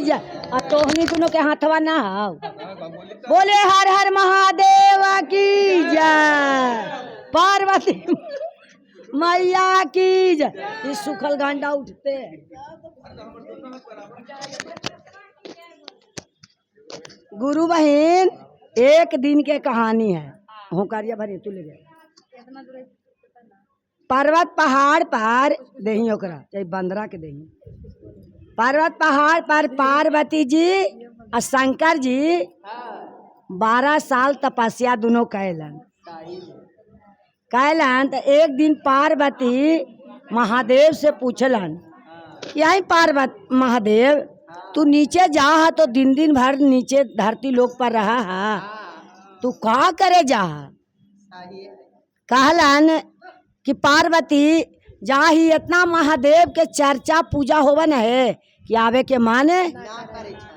जय। और तोहनी दोनों के हाथवा ना हो। बोले हर हर महादेव की जय, पार्वती मैया की जय। इस सुखल घंटा उठते हैं। गुरु बहन एक दिन के कहानी है। होकारिया भरे तू ले गए पर्वत पहाड़ पर दही ओकरा चाहे बंदरा के दही। पर्वत पहाड़ पर पार्वती जी और शंकर जी 12 साल तपस्या दोनों कैलन। तो एक दिन पार्वती महादेव से पूछलन, यही पार्वत महादेव तू नीचे जा है तो दिन दिन भर नीचे धरती लोक पर रहा है, तू का करे जा? कहलन कि पार्वती जा ही इतना महादेव के चर्चा पूजा होवन है कि आवे के माने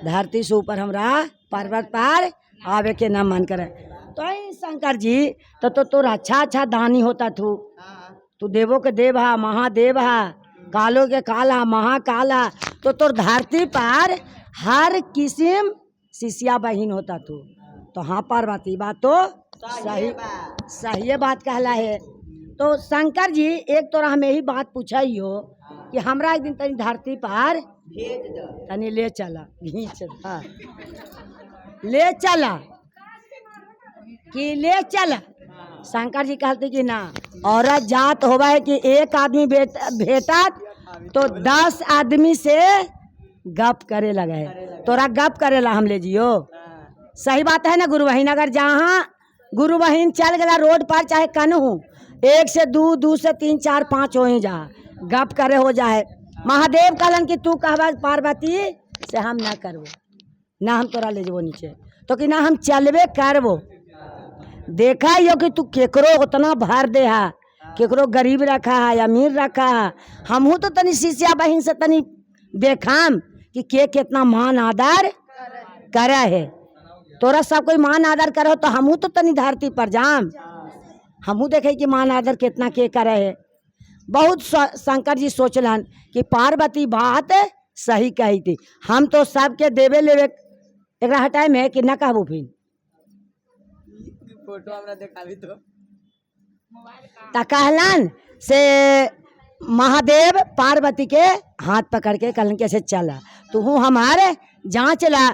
धरती से ऊपर हमरा पर्वत पर आवे के ना मन करे। तो शंकर जी तो अच्छा दानी होता तू देवों के देव है, महादेव है, कालो के काला महाकाला, तो तोर धरती पर हर किस्म शिष्या बहन होता तो हाँ पार्वती बात तो सही बात कहला है। तो शंकर जी एक तो हमें ही बात पूछा ही हो कि हमरा एक दिन तनी धरती पर तनी ले चला घींच ले चला कि ले चला। शंकर जी कहते कि ना, औरत जात होवा है कि एक आदमी भेटत तो 10 आदमी से गप करे लगे है, तोरा गप करेला हम ले जियो। सही बात है ना गुरु बहन? अगर जहाँ गुरु बहन चल गया रोड पर चाहे कनहू 1 से 2, 2 से 3, 4, 5 हो ही जा गप करे हो जाए। महादेव कहलन कि तू कहबा पार्वती से हम ना करबो ना, हम तोरा ले जबो नीचे, तो कि ना हम चलबे करबो। देखा यो कि तू केकरो उतना भर दे है, केकरो गरीब रखा है अमीर रखा है। हमहू तो तनी शिष्या बहन से तनी देखाम कि के कितना मान आदर करे है। तोरा सब कोई मान आदर करो तो हमहू तो तनी धरती पर जाम, हमहू देखे कि मान आदर कितना के करे है। बहुत शंकर जी सोचलन कि पार्वती बात सही कही थी। हम तो सबके देवे लेवे एक हटाए में कि न कहबू फिर फोटो हमरा देखाबी तो कहलन से महादेव पार्वती के हाथ पकड़ के कहलन कैसे चला तू हमारे जांच ला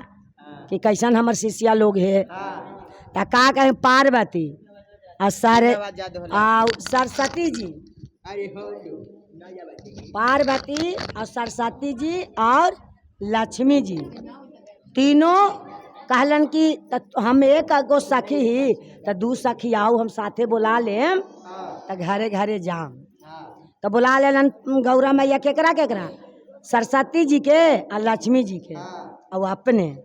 कि कैसन हमर शिष्या लोग है। तो का कहे पार्वती और सरस्वती जी, पार्वती और सरस्वती जी और लक्ष्मी जी तीनों कहलन कि हम एक गो सखी ही तो 2 सखी आओ हम साथे बुला लेम तो घरे घरे जाम। तो बुला लेलन गौरा मैया केकरा केकरा, सरस्वती जी के और लक्ष्मी जी के और अपने।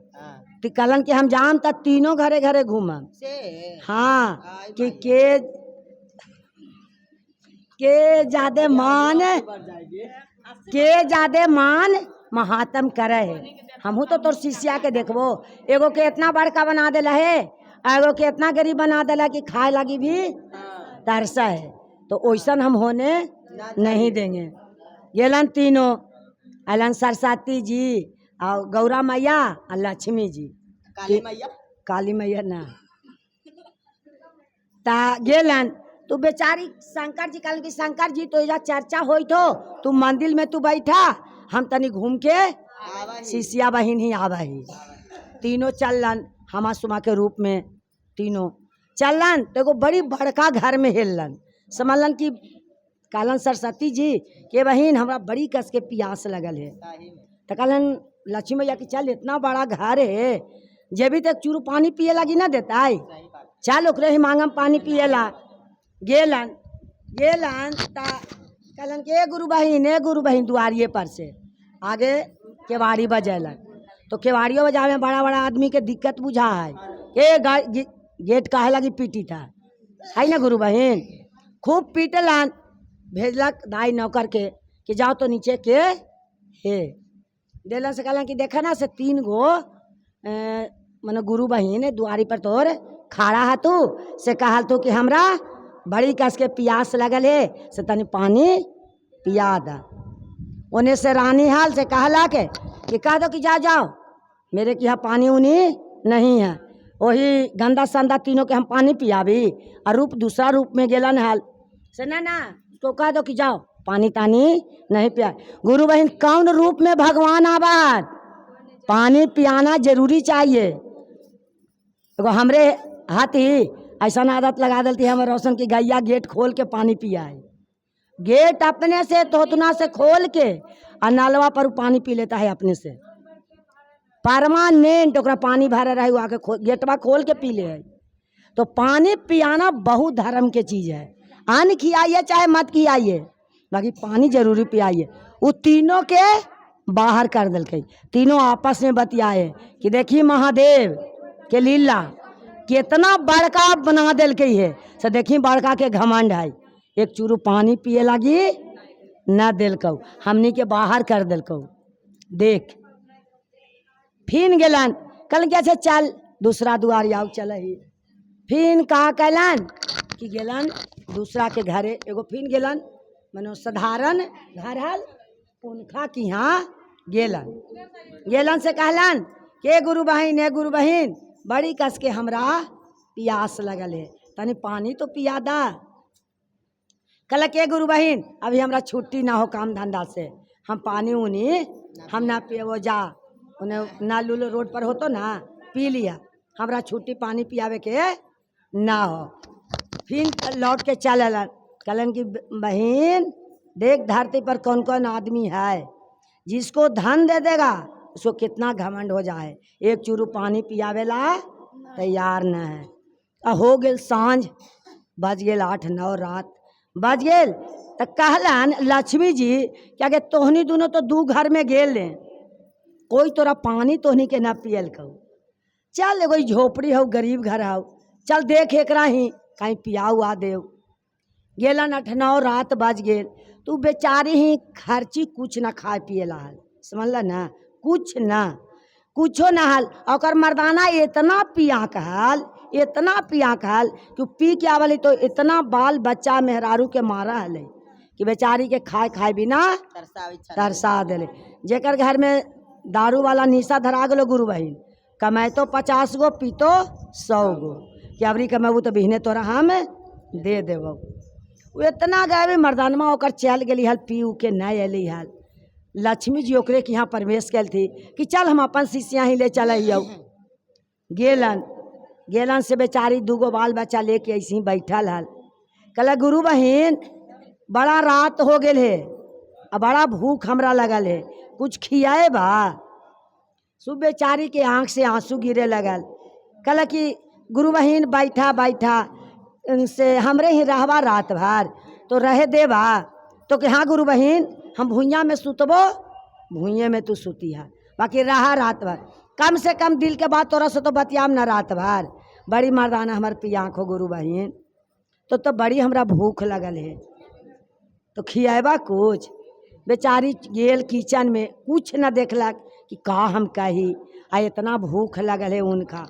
तो कहलन कि हम जाम तो तीनों घरे घरे घूमम। हाँ कि के ज्यादा मान महात्म करे है। हमहू तो तोर शिष्या के देखबो, एगो के इतना बड़का बना देला है, एगो के इतना गरीब बना देला कि खाए लगी भी तरसा है। तो वैसन हम होने नहीं देंगे। गेलन तीनों अलन सरस्वती जी और गौरा मैया और लक्ष्मी जी, काली मैया ना ता गेलन। तू बेचारी शंकर जी कहलन कि शंकर जी तो इजा चर्चा होई तो तू मंदिर में तू बैठा, हम तनी घूम के शिष्या बहन ही आवा ही। तीनों चलन हमा सुमा के रूप में तीनों चलन। तो एगो बड़ी बड़का घर में हेलन, समझलन कि कहलन सरस्वती जी के बहन हमरा बड़ी कस के प्यास लगल है। तो कहलन लक्ष्मी मैया कि चल इतना बड़ा घर है, जब भी तक चूरू पानी पिए लगी ना देता है, चल ओकरे ही मांगम पानी पिएला। गेलन ता कहलन कि ए गुरु बहन दुआरिये पर से आगे केवाड़ी बजेलन। तो केवाड़ियों बजावे में बड़ा बड़ा आदमी के दिक्कत बुझा है, ये गेट काहे लगी पीटी था है ना गुरु बहन। खूब पीटलन, भेजलक दाई नौकर के कि जाओ तो नीचे के हे देलन से कहलन कि देखा ना से 3 गो मने गुरु बहन दुआरी पर तोर खड़ा है, तू से कहल तू कि हमरा बड़ी कस के प्यास लगल है से तनी पानी पिया दा। उन्हें से रानी हाल से कहला के कि कह दो कि जाओ मेरे के यहाँ पानी उनी नहीं है, वही गंदा संदा तीनों के हम पानी पियाबी और रूप दूसरा रूप में गेलन हाल से ना तो कह दो कि जाओ पानी तानी नहीं पिया। गुरु बहन कौन रूप में भगवान आबाद, पानी पियाना जरूरी चाहिए। तो हमरे हाथी ऐसा आदत लगा देती है हमारे रोशन की गैया गेट खोल के पानी पिया है, गेट अपने से तोतना से खोल के और नलवा पर पानी पी लेता है अपने से परमानेंट, ओकरा पानी भरे रहे आके गेटवा खोल के पी ले है। तो पानी पियाना बहुत धर्म के चीज है, अन्न खियाइए चाहे मत खियाइए, बाकी पानी जरूरी पियाइए। वो तीनों के बाहर कर दिल के, तीनों आपस में बतियाए कि देखिए महादेव के लीला कितना बड़का बना दिल के है। से देखी बड़का के घमंड है, एक चूरू पानी पिए लगी न दिल को, हमनी के बाहर कर दिल को। देख फिर गेलन कल कैसे चल दूसरा दुआर आओ चल ही, फिर कहा कैलन कि गेलन दूसरा के घरे एगो फिर गेलन मनो साधारण घर हल उनका की यहाँ गेलन से कहलन के गुरु बहन बड़ी कस के हमरा प्यास लगल है, तनी पानी तो पिया दा। कल के गुरु बहन अभी हमरा छुट्टी ना हो काम धंधा से, हम पानी उनी हम ना पिए जा, उन्हें नल उल रोड पर हो तो ना पी लिया, हमरा छुट्टी पानी पियावे के ना हो। फिर लौट के चलन कलन की बहन देख धरती पर कौन कौन आदमी है, जिसको धन दे देगा उसको कितना घमंड हो जाए, एक चूरू पानी पियावेला तैयार न है। हो गेल सांझ, बज गेल 8-9 रात बज गेल। तो कहलन लक्ष्मी जी क्या के तोहनी दोनों तो दू घर में गेल ले, कोई तोरा पानी तोहनी के ना पियल कहू, चल एगो झोपड़ी हो गरीब घर हो, चल देख एकरा ही कहीं पिया हुआ देव। गेलन 8-9 रात बज गेल, तू बेचारी ही खर्ची कुछ ना खाए पिए ला, समझल ना, कुछो ना हल। और मर्दाना इतना पिया कहल कि पी के आवली तो इतना बाल बच्चा मेहरारू के मारा हल कि बेचारी के खाए बिना तरसा दिले। जेकर घर में दारू वाला निशा धरा गलो गुरु बहन, कमाए तो 50 गो पीतो 100 गो, कि अबरी कमेबू तो बिहने तोरा हम दे देव। वो इतना गए मर्दानमा होकर चल गई हल, पी उ के नहीं अली हल। लक्ष्मी जी ओकरे के यहाँ प्रवेश कल थी कि चल हम अपन शिष्या ही ले चल। गेलन से बेचारी 2 गो बाल बच्चा लेके ऐसे ही बैठल हल। कल गुरु बहन बड़ा रात हो गेल है, अब बड़ा भूख हमरा लगल है, कुछ खियाए बा। सुबह बेचारी के आँख से आंसू गिरे लगल। कल कि गुरु बहन बैठा से हमरे ही रहवा रात भर तो रहे देवा, तो कि हाँ गुरु बहन हम भुइयाँ में सुतबो, भुइये में तू सुती है, बाकी रहा रात भर, कम से कम दिल के बात तोरा से तो बतियाम ना रात भर। बड़ी मर्दाना हमार पियाँख हो गुरु बहन, तो बड़ी हमरा भूख लगल है, तो खियाबा कुछ। बेचारी गेल किचन में, कुछ न देखलक कि का हम कही, आ इतना भूख लगल है उनका।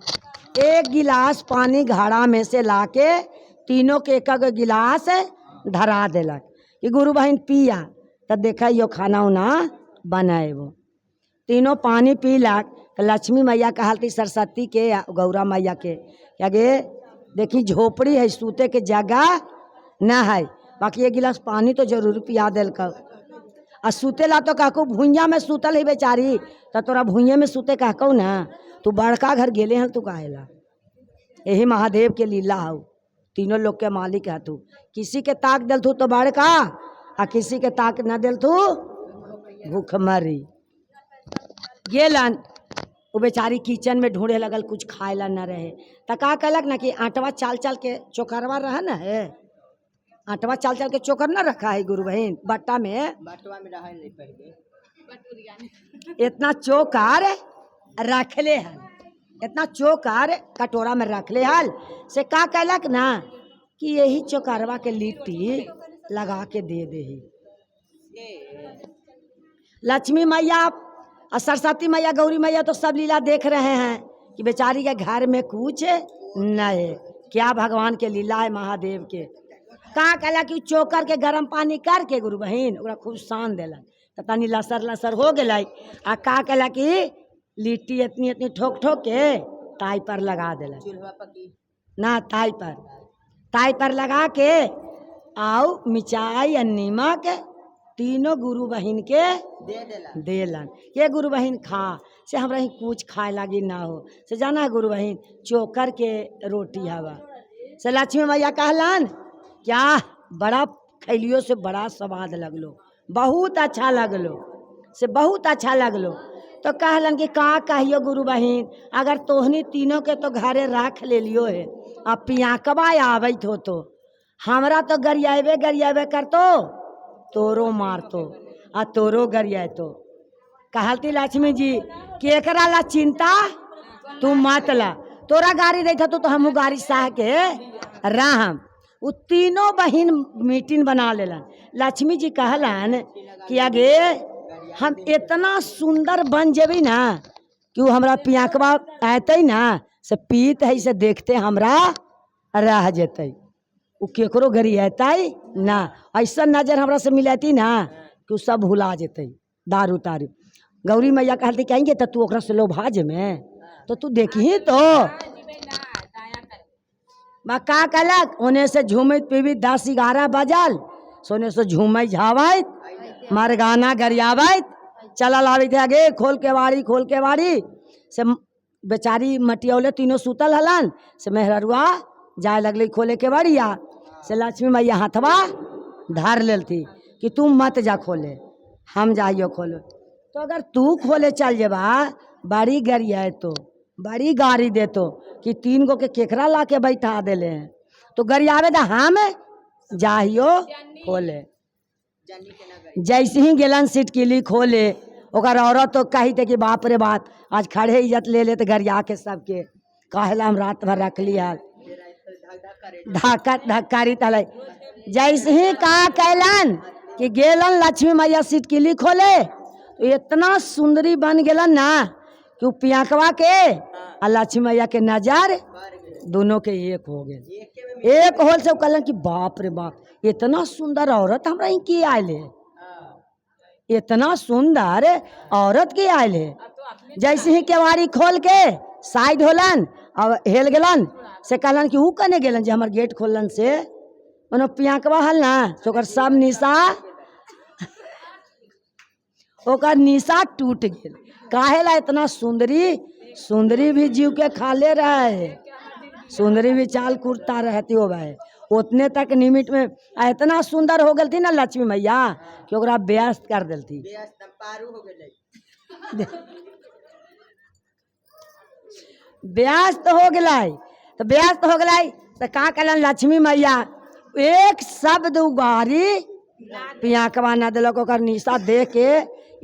एक गिलास पानी घड़ा में से लाके तीनों के एक गिलास धरा देलक कि गुरु बहन पिया, तब देखा यो खाना उना बनाए। वो तीनों पानी पीलक। तो लक्ष्मी मैया कहलती सरस्वती के गौरा मैया के क्या गे देखी झोपड़ी है, सूते के जगह न है, बाकी ये गिलास पानी तो जरूर पिया दिल का। आ सुतेला तो कहू भुइया में सुतल है बेचारी, तो तोरा भुइये में सुते कहू ना, तू बड़का घर गेले हैं तू काहेला। यही महादेव के लीला हो, तीनों लोग के मालिक है तू, किसी के ताक दिल तू तो बड़का, आ किसी के ताक न दिल तू भूखमरी। गेलन वो बेचारी किचन में ढूंढे लगल, कुछ खाए ला न रहे, तो का कहलक ना कि आटवा चाल के चोकरवा रहा न है, आटवा चाल के चोकर न रखा है गुरु बहन बट्टा में रहा नहीं पहले, इतना चोकर रखले हल, इतना चोकर कटोरा में रखले हल। से का कहलक ना कि यही चोकरवा के लिट्टी लगा के दे दे। लक्ष्मी मैया और सरस्वती मैया गौरी मैया तो सब लीला देख रहे हैं कि बेचारी के घर में कुछ न है, क्या भगवान के लीला है महादेव के। कहाँ कहला कि चोकर के गर्म पानी करके गुरु बहन ओकरा खूब सान दिलन, तो तनी लसर हो गई। आ का कहला कि लिट्टी इतनी इतनी ठोक ठोक के ताई पर लगा देला ना, ताई पर लगा के आओ मिर्चाई और नीमक तीनों गुरु बहन के देलन। ये गुरु बहन खा से हमरा ही कुछ खाए लागी ना हो से जाना है गुरु बहन चोकर के रोटी हवा से लक्ष्मी मैया कहलन क्या बड़ा खैलियो से बड़ा स्वाद लगलो, बहुत अच्छा लगलो से बहुत अच्छा लगलो। तो कहलन कि का कहियो गुरु बहन अगर तोहनी तीनों के तो घरे राख ले लियो है अब पियाकबा आवत हो तो हमरा तो गरियाबे करतो तोरो मारतो आ तोरो गरिया तो कहलती लक्ष्मी जी केकरा ला चिंता तू मत ला, तोरा गाड़ी देता तो हमू गाड़ी साह के राम। उ तीनों बहन मीटिंग बना लेलन। लक्ष्मी जी कहलन कि आगे हम इतना सुंदर बन जेबी ना कि वो हमरा पियाकबा आते ना से पीत है से देखते हमरा रह जेते, वो केकरो घरी अतै ना, ऐसा नजर हमरा से मिलती ना कि सब भुला जेते दारू तारू। गौरी मैया कहती कहेंगे तो तू ओकरा से लोभा जे में तो तू देखी तो का कलक ओने से झूमत पीबी 10-11 बजल सोने से झूमई झावत मरगाना गरियावत चलल आवित आगे खोल के वाड़ी से बेचारी मटियौले तीनों सुतल हलन से मेहररुआ जाए लगली खोले के बाड़िया से लक्ष्मी मैया हाथवा धार लेती कि तुम मत जा खोले हम जाइयो खोले। तो अगर तू खोले चल जेबा बड़ी गरिया तो बड़ी गाड़ी दे तो कि 3 गो के केकरा ला के बैठा देले हैं तो गरियावे दा हम जाइयो खोले। जैसे ही गेलन सीट किली खोले ओकर औरत तो कही थे कि बाप रे बाप आज खड़े इज्जत ले ले तो गरिया के सबके कहला हम रात भर रख लिया धक्कारी तले। जैसे ही कहा कैलन कि गेलन लक्ष्मी मैया सीट किली खोले तो इतना सुंदरी बन गेलन ना कि पियाकवा के और लक्ष्मी मैया के नजर दोनों के एक हो गए। एक होल से कहलन कि बाप रे बाप इतना सुंदर औरत हमरा ही की आयल है, इतना सुंदर औरत की आयल है। जैसे ही केवाड़ी खोल के साइड होलन और हेल गेलन से कहलन कि ऊ कने गेलन जे हमर गेट खोलन से ओनो पियाकवा हल ना तो ओकर सब निशा ओकर निशा टूट गेल। काहेला इतना सुंदरी भी जीव के खाले रहे, सुंदरी भी चाल कुर्ता रहती हो भाई उतने तक निमिट में इतना सुंदर हो गई थी ना लक्ष्मी मैया कि ओकरा व्यस्त कर देती। व्यस्त हो गई तो का कलन लक्ष्मी मैया एक शब्द उगारी पियाकवा न दिलक ओकर निशा दे के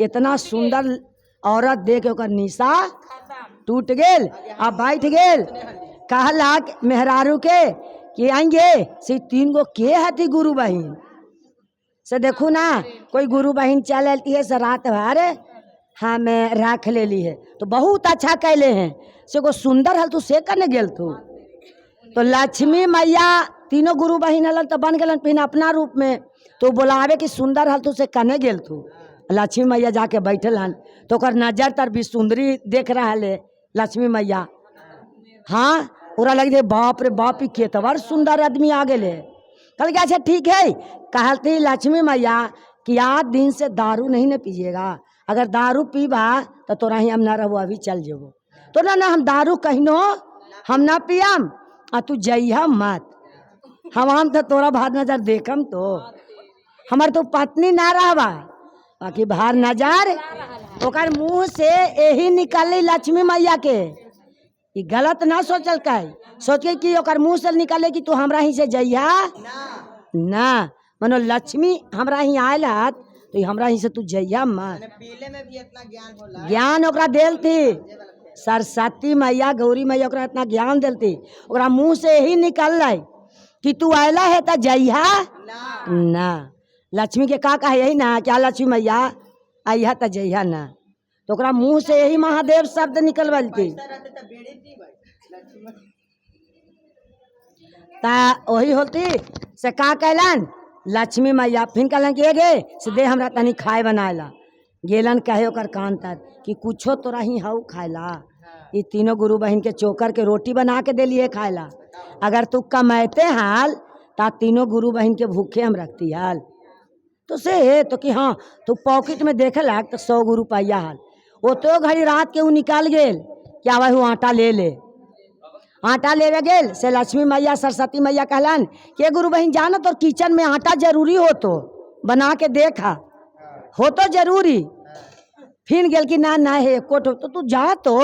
इतना सुंदर औरत दे के ओकर निशा टूट गेल अब बैठ गेल। कहला मेहरारू के कि आएंगे से 3 गो के हती गुरु बहन से देखू ना कोई गुरु बहन चल आती है से रात भर हमें रख ले ली है तो बहुत अच्छा कैले हैं से को सुंदर हल तू से करने गेल तू। तो लक्ष्मी मैया तीनों गुरु बहन हलन तो बन गलन फिर अपना रूप में तो बोलावे कि सुंदर हल तू से कने गेल तू। लक्ष्मी मैया जाके बैठलन तो ओकर नजर तर भी सुंदरी देख रहा है लक्ष्मी मैया। हाँ पूरा लग दे बाप रे बाप ही केतवर सुंदर आदमी आ गए। कल क्या अच्छा ठीक है कहती लक्ष्मी मैया कि आज दिन से दारू नहीं न पीजिएगा, अगर दारू पीबा तो तोरा ही हम ना रहो अभी चल जेबो तो ना हम दारू कहिनो हम ना पियम आ तू जइहा मत हम तो तोरा भार नजर देखम तो हमार तो पत्नी ना रहबा बाकी भार नजर ओकर मुँह से यही निकल लक्ष्मी मैया के ये गलत ना सोचल सोचे कि ओकर मुँह से निकले कि तू हमरा ही से जइहा ना मनो लक्ष्मी हमरा ही आयल हाथ तो हमरा ही से तू जइहा मत। पीले में भी इतना ज्ञान होला, ज्ञान ओकरा देल थी सरस्वती मैया गौरी मैया ओकरा इतना ज्ञान देल थी ओकरा मुँह से यही निकल कि तू आयला है तो जइहा ना। लक्ष्मी के का कहे यही ना क्या लक्ष्मी मैया आइहा तो जइहा ना तो ओकरा मुँह से यही महादेव शब्द निकलवल थी ता वही होती से का कहलन लक्ष्मी मैया फिर कहलन कि गे से दे हमरा तनी खाए बनाएला गेलन कहे ओकर कान तर कि कुछो तो रही हऊ खायला। ये तीनों गुरु बहन के चोकर के रोटी बना के दिलिए खायला। अगर तू कमाते हाल ता तीनों गुरु बहन के भूखे हम रखती हाल। तो से तो कि हाँ तू पॉकेट में देखे लाग तो 100 गो रुपया हाल। वो तो घड़ी रात के वो निकाल गेल क्या वह आटा ले ले। आटा लेवे गेल से लक्ष्मी मैया सरस्वती मैया कहलन कि गुरु बहन जाना तो किचन में आटा जरूरी हो तो बना के देखा हो तो जरूरी। फिर गेल कि ना ना है कोट तो तू जा। तो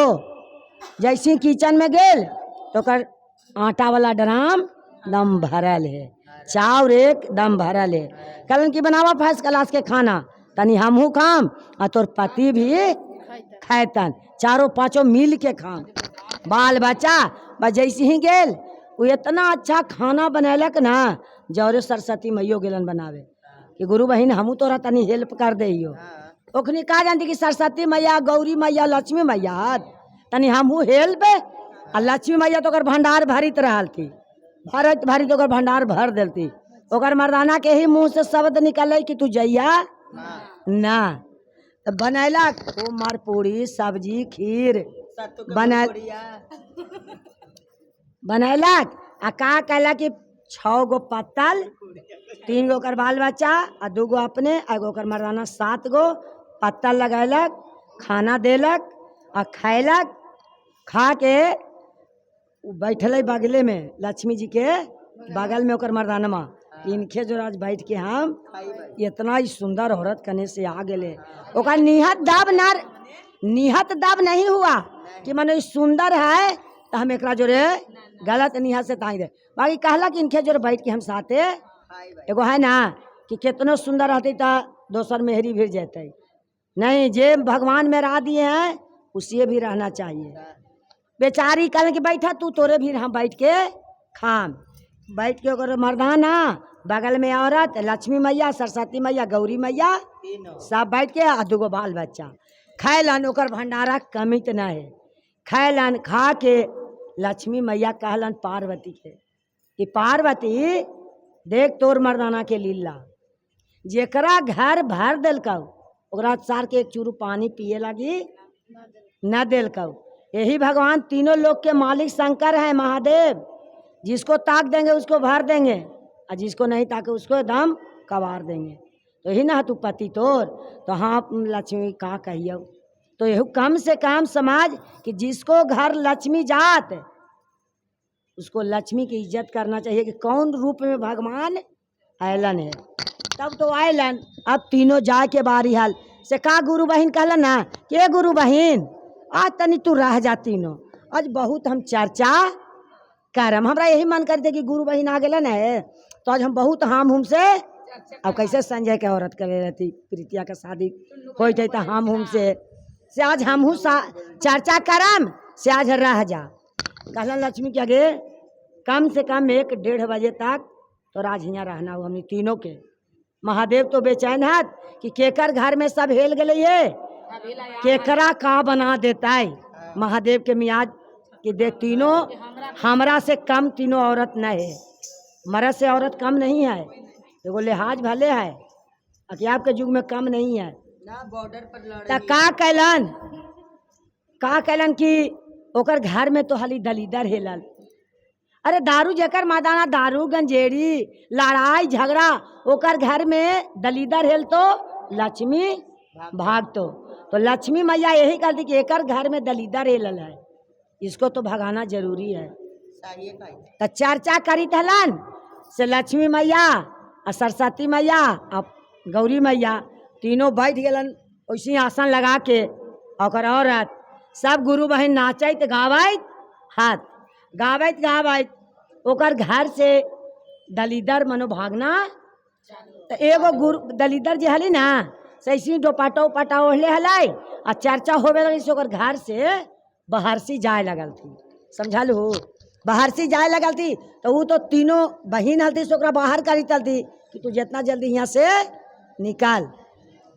जैसे किचन में गेल तो कर आटा वाला ड्राम दम भरल है, चाउर एक दम भरल है। कहलन की बनावा फर्स्ट क्लास के खाना तनी हमहू खाम और तोर पति भी खैतन, चारों पांचों मिल के खाम। बाल बच्चा बस जैसे ही गेल वो इतना अच्छा खाना बनैलक ना जौरे सरस्वती मैयो गेलन बनावे कि गुरु बहन हमू तोरा तनी हेल्प कर दे। ओखनी कहा जानती कि सरस्वती मैया गौरी मैया लक्ष्मी मैया तनी हमहू हेल्प। और लक्ष्मी मैया तो भंडार भरित रहल थी, भरत भरी तो भंडार भर देती। ओकर मर्दाना के ही मुंह से शब्द निकले कि तू जइया ना। तो बनैलक खूब मार पूरी सब्जी खीर बनैलक। आ का कहला कि 6 गो पत्तल 3 गो ओकर बाल बच्चा आ 2 गो अपने एगो ओकर मर्दाना 7 गो पत्तल लगैलक, खाना देलक आ खैलक। खा के बैठल बगले में लक्ष्मी जी के बगल में ओकर मर्दानमा इनके जो आज बैठ के हम इतना ही सुंदर औरत कने से आ गए। ओकर निहत दब नहीं हुआ कि माने सुंदर है तो हम एकरा जोरे गलत निहत से ताई दे। बाकी कहला कि इनके जोरे बैठ के हम साथे एगो है ना कि कितनो सुंदर रहती तो दोसर मेहरी भिड़ जाते नहीं। जे भगवान में रा दिए हैं उसी भी रहना चाहिए। बेचारी कहले कि बैठा तू तोरे भी हम बैठ के खाम। बैठ के ओकर मर्दाना बगल में औरत लक्ष्मी मैया सरस्वती मैया गौरी मैया सब बैठ के आ 2 गो बाल बच्चा खैलन। ओकर भंडारा कमित न है खैलन। खा के लक्ष्मी मैया कहलन पार्वती के कि पार्वती देख तोर मर्दाना के लीला जेकरा घर भर दिलकौ ओकरा सार के 1 चूरू पानी पिए लगी न दिलकौ। यही भगवान तीनों लोक के मालिक शंकर है महादेव। जिसको ताक देंगे उसको भर देंगे और जिसको नहीं ताके उसको दम कबार देंगे। तो यही ना तू पति तोर। तो हाँ लक्ष्मी का कहियो तो यह कम से कम समाज कि जिसको घर लक्ष्मी जात उसको लक्ष्मी की इज्जत करना चाहिए कि कौन रूप में भगवान आयलन है। तब तो आयलन। अब तीनों जाए के बारी हाल से का गुरु बहन कहलन ना के गुरु बहन आज तनी तू रह जा तीनों आज बहुत हम चर्चा करम। हमरा यही मन करते कि गुरु बहन आ गए ना तो आज हम बहुत हम से अब कैसे संजय के औरत करे रहती प्रीतिया का शादी होते तो हम से आज हम चर्चा करम से आज रह जा। कहलन लक्ष्मी के आगे कम से कम 1-1:30 बजे तक तो राज यहाँ रहना हो हमने तीनों के। महादेव तो बेचैन है कि केकर घर में सब हेल गए ये केकरा का बना देता है। महादेव के मियाज कि देख तीनों हमरा से कम तीनों औरत न है, मर्द से औरत कम नहीं है। एगो लिहाज भले है कि आपके युग में कम नहीं है ना। बॉर्डर पर का कैलन कि ओकर घर में तो हाली दलीदर हेलल। अरे दारू जेकर मादाना दारू गंजेड़ी लड़ाई झगड़ा ओकर घर में दलीदर हेल तो लक्ष्मी भाग तो लक्ष्मी मैया यही कहती कि एकर घर में दलीदर हेलल है इसको तो भगाना जरूरी है। तो चर्चा करी थलन से लक्ष्मी मैया और सरस्वती मैया और गौरी मैया तीनों बैठ गलन वैसे आसन लगा के। और औरत सब गुरु बहन नाचत गावत हाथ गावत ओकर घर से दलीदर मनो भागना। तो एगो गुरु दलीदर जे हली ना सैसी दोपाटा उपाटा ओढ़ले हलाई और चर्चा होवे लगी से ओकर घर से बहरसी जाए लगल थी। समझालू बहरसी जाए लगल थी तो वो तो तीनों बहन हलती से ओकरा बाहर करी चलती कि तू जितना जल्दी यहाँ से निकाल।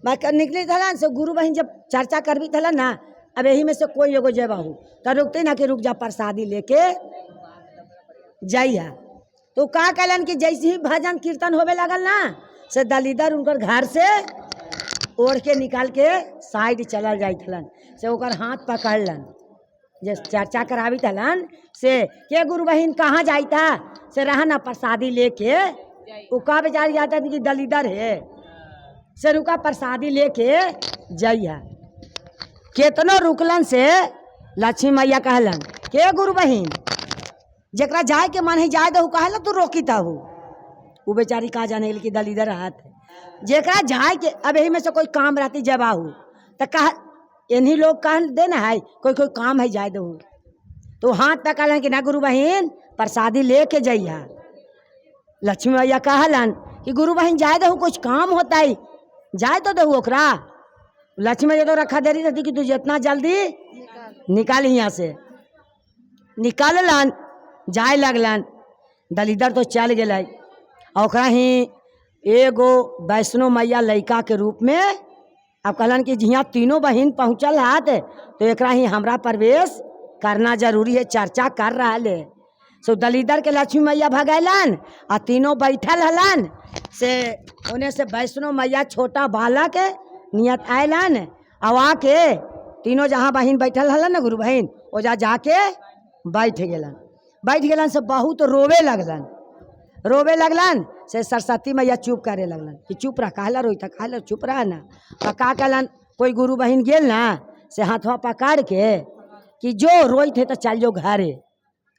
निकली थलन से गुरु बहन जब चर्चा करबी थलन ना अब यही में से कोई एगो जय बाहू तो रुकते ना कि रुक जा प्रसादी लेके जाइया। तो का कहलन कि जैसे ही भजन कीर्तन होवे लगल ना से दलीदर उनकर घर से ओढ़ के निकाल के साइड चलल जाइत हलन से ओकर हाथ पकड़लन जे चर्चा करावी थलन से के गुरु बहिन कहाँ जाइता से रहा ना प्रसादी लेके उका बेचारी जाता कि दलीदर है से रुका प्रसादी लेके जइहा। केतनो रुकलन से लक्ष्मी मैया कहलन के गुरु बहिन जकरा जाए के मन है जाए दहू कहला तू रोकी ताहू वो बेचारी कहा जाने कि दलीदर हाथ जेकरा जाए के अब यही में से कोई काम रहती जब आहू तो कहा इन्हीं लोग कह देना है कोई कोई काम है जाए दो तो हाथ पे कहलन कि ना गुरु बहिन प्रसादी लेके जइहा। लक्ष्मी मैया कहलन कि गुरु बहिन जाए दहू कुछ काम होता है जाए तो दहू ओकरा। लक्ष्मी मैया तो रखा देरी रहती कि तू जितना जल्दी निकाल यहाँ से निकाललन जाए लगलन दलीदर तो चल गए ओकरा ही एगो वैष्णो मैया लड़का के रूप में अब कहलन कि जिहाँ तीनों बहन पहुँचल हाथ तो एकरा ही हमरा प्रवेश करना जरूरी है चर्चा कर रहा है सो दलीदर के लक्ष्मी मैया भगैलन आ तीनों बैठल हलन से उन्हें से वैष्णो मैया छोटा बालक नियत आयलन आवा के तीनों जहाँ बहन बैठल हलन ना गुरु बहन ओजा जाके बैठ गेलन से बहुत रोवे लगलन से सरस्वती मैया चुप करे लगलन कि चुप रह कहला रोई था कहला चुप रह ना और का कहलन कोई गुरु बहन गेल ना से हाथवा पकड़ के कि जो रोई थे तो चल जो घरे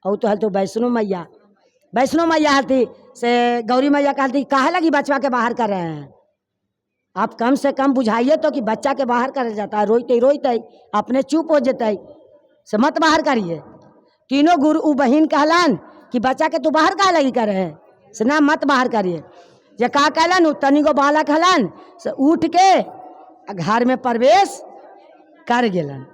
और तो हल तो वैष्णो मैया हती से गौरी मैया कहती कहा लगी बचवा के बाहर कर रहे हैं आप कम से कम बुझाइए तो कि बच्चा के बाहर कर जाता है रोते अपने चुप हो जाते से मत बाहर करिए। तीनों गुरु बहन कहलन कि बच्चा के तू बाहर कहा लगी कर रहे हैं से ना मत बाहर करिए जे का कहलन तनी गो बालक हलन से उठ के घर में प्रवेश कर गेलन।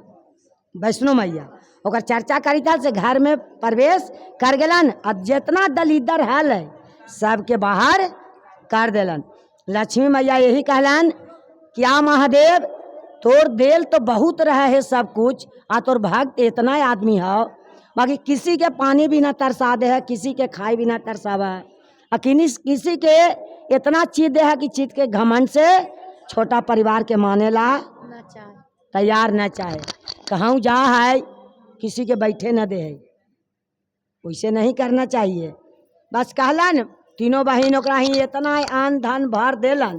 वैष्णो मैया ओकर चर्चा करी था से घर में प्रवेश कर गेलन अब जितना दलीदर हल है सबके बाहर कर देलन। लक्ष्मी मैया यही कहलन क्या महादेव तोर देल तो बहुत रहा है सब कुछ आ तोर भक्त इतना आदमी है बाकी किसी के पानी भी ना तरसा दे है किसी के खाए भी ना तरसावा है किसी के इतना चीज दे है कि चीज के घमंड से छोटा परिवार के मानेला तैयार न चाहे कहूँ जा है किसी के बैठे न दे है वैसे नहीं करना चाहिए। बस कहलन तीनों बहन ओकरा ही इतना आन धन भर देलन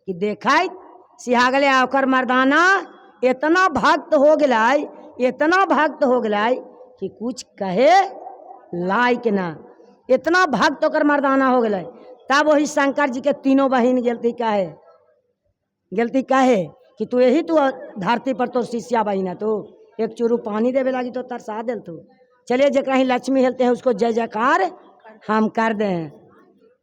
कि देखा सिहागले ओकर मर्दाना इतना भक्त हो गए कि कुछ कहे लायक ना इतना भक्त ओकर मर्दाना हो गए। तब वही शंकर जी के तीनों बहन गलती कहे कि तू यही तू धरती पर तो शिष्या बहन है तो एक चूरू पानी देवे लगी तो तरसा दिल तू चलिए जकरा ही लक्ष्मी हेलते हैं उसको जय जयकार हम कर दे।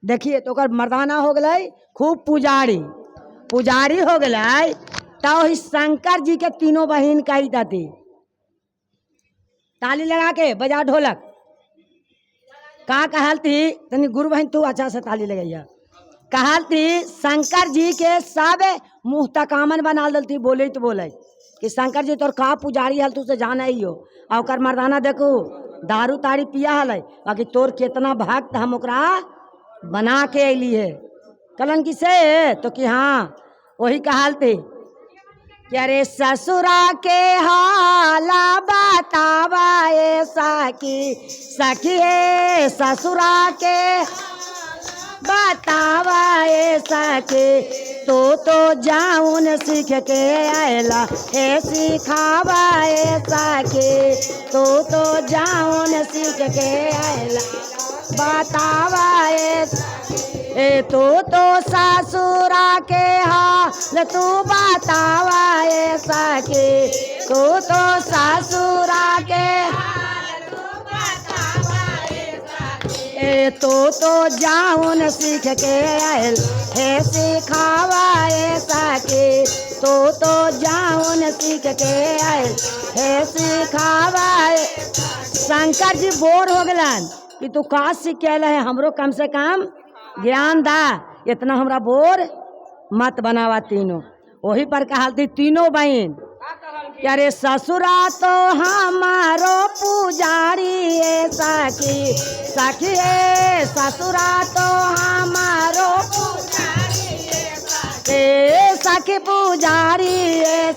देखिए तो ओकर मर्दाना हो गए खूब पुजारी हो गए। तो वही शंकर जी के तीनों बहन कही जाती ताली लगा के बजा ढोलक का कहलती तनी गुरु बहन तू अच्छा से ताली लगैया कहलती शंकर जी के सब मुँह तकामन बना दलती बोले तो बोले कि शंकर जी तोर का पुजारी हल तू से जाना ही हो और ओकर मर्दाना देखो दारू तारी पिया हल बाकी तोर कितना भक्त हम ओकरा बना के अली है कलन की से तो कि हाँ वही कहलती कि अरे ससुरा के हाला बतावा सखी है ससुरा के बतावा सखी तो जाऊन सीख के आयला हे सिखावा सखी तो जाऊन सीख के आयला बतावा ए तो ससुरा के हाल तू बतावा सखी तो ससुरा के ए तो जाऊन सीख के आयल हे सिखावा सखी तो जाऊन सीख के आयल हे सिखावा। शंकर जी बोर हो गलन कि तू का सीख है हमरो कम से कम ज्ञान दा इतना हमरा बोर मत बनावा। तीनों वही पर कहलती तीनों बहन अरे ससुरा तो हमारो पुजारी सखी है ससुरा तो हमारो पुजारी ए सखी पुजारी ए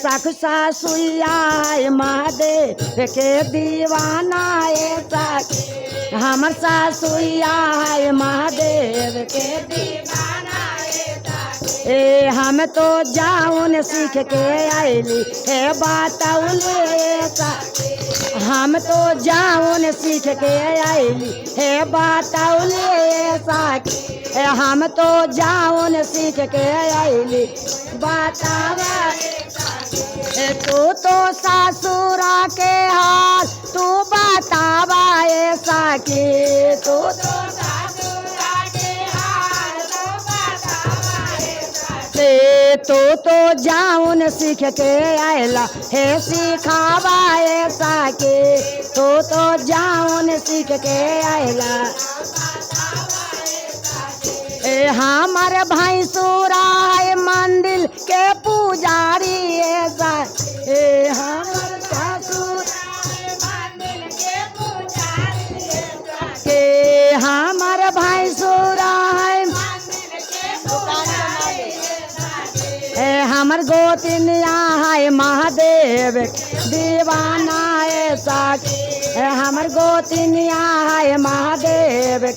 सख सासुया महादेव के दीवाना ए सखी हमर सासुया महादेव के दीवाना ए हम तो जाऊन सीख के आईली हे बातौले हम तो जाऊन सीख के आईली हे बातौले साखी हम तो जाऊन सीख के आईली बतावा तू तो सासुरा के हाल तू बतावा ए साखी तू तो तो जाऊन सीख के आयला हे सिखावा ऐसा के तो जाऊन सीख के आयला ए हमारे भाई सुरा है मंदिर के पुजारी ऐसा ए हमारे के हमारे भाई सुरा है हमर गोतिनिया है महादेव दीवाना ऐसा हमर गोतिनिया है महादेव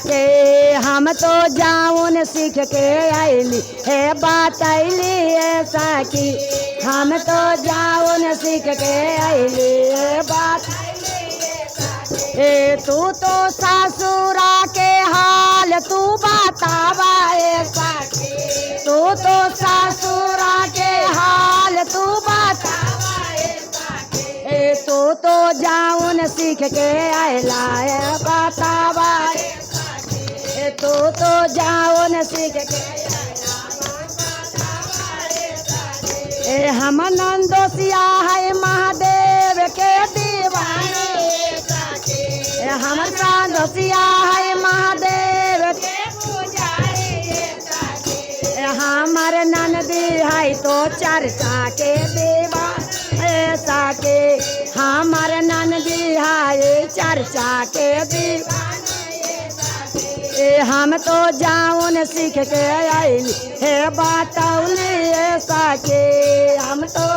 के हम तो जाऊन सीख के आईली हे बतैली ऐसा कि हम तो जाऊन सीख के आईली हे बात ए तू तो सासुरा के हाल तू बतावा ऐसा तू तो सासुरा के हाल तू बतावा ए तू तो जाऊन सीख के आयला बतावा ए तू तो जाऊन सीख के ए हम नंदोसिया है महादेव के दीवाने हमर नंदोसिया है महादेव के हमार ननदी है तो चर्चा के देवा ऐसा के हमार ननदी है चर्चा के देवा हम तो जाऊन सीख के आईली हे बातौली ऐसा के हम तो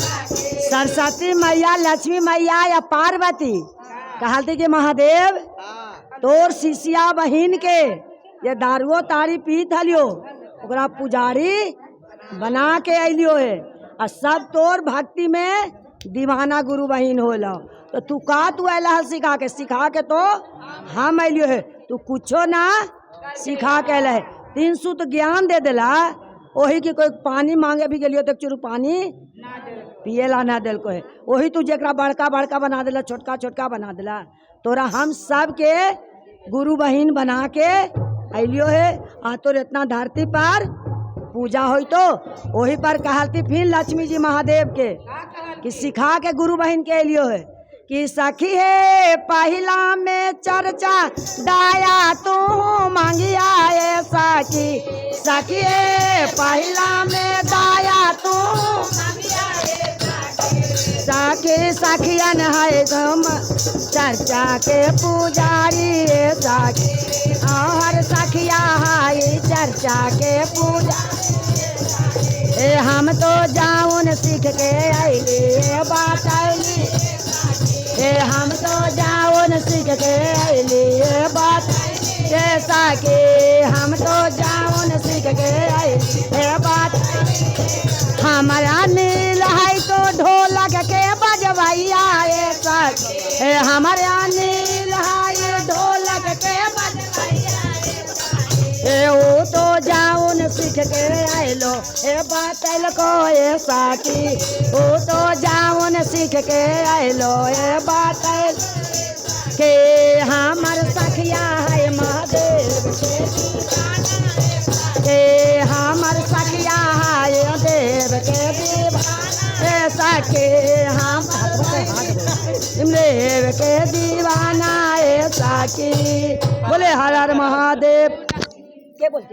सरस्वती मैया लक्ष्मी मैया या पार्वती कहलती कि महादेव तोर शिष्या बहिन के ये दारुओ तारी पीत हलियो ओकरा पुजारी बना के अलियो है और सब तोर भक्ति में दीवाना गुरु बहिन होला तो तू का तू अला सिखा के तो हम अलियो है तू कुछो ना सिखा के अल है 300 तो ज्ञान दे दिला वही की कोई पानी मांगे भी गलियो तो चुरू पानी पिएला ना दिल को है वही तू जरा बड़का बड़का बना दिला छोटका छोटका बना दिला तोरा हम सब के गुरु बहिन बना के अलियो है आ तोर इतना धरती पर पूजा होई तो वही पर कहलती फिर लक्ष्मी जी महादेव के कि सिखा के गुरु बहिन के अलियो है कि सखी है पहला में चर्चा दाया तू मांगिया ऐसा की सखी है पहला में दाया तू सखी सखियन है गम चर्चा के पुजारी सखी और सखिया है चर्चा के पूजा हम तो जाऊन सीख के आईली बात आईली हम तो जाऊन सीख के आईली बात जैसा के हम तो जाऊन सीख के आईली बात हमारा नील है तो ढोलक के बजवैया ऐसा हमारा नील है ढोलक के बजवैया वो तो जाऊन सीख के आयलो ए बातल को ऐसा की वो तो जाऊन सीख के आयलो ए बातल के हमार सखिया है महादेव के हमार सखिया है देव के दीवाना ऐसा के हम देव के दीवाना ऐसा की बोले हर हर महादेव के बोलते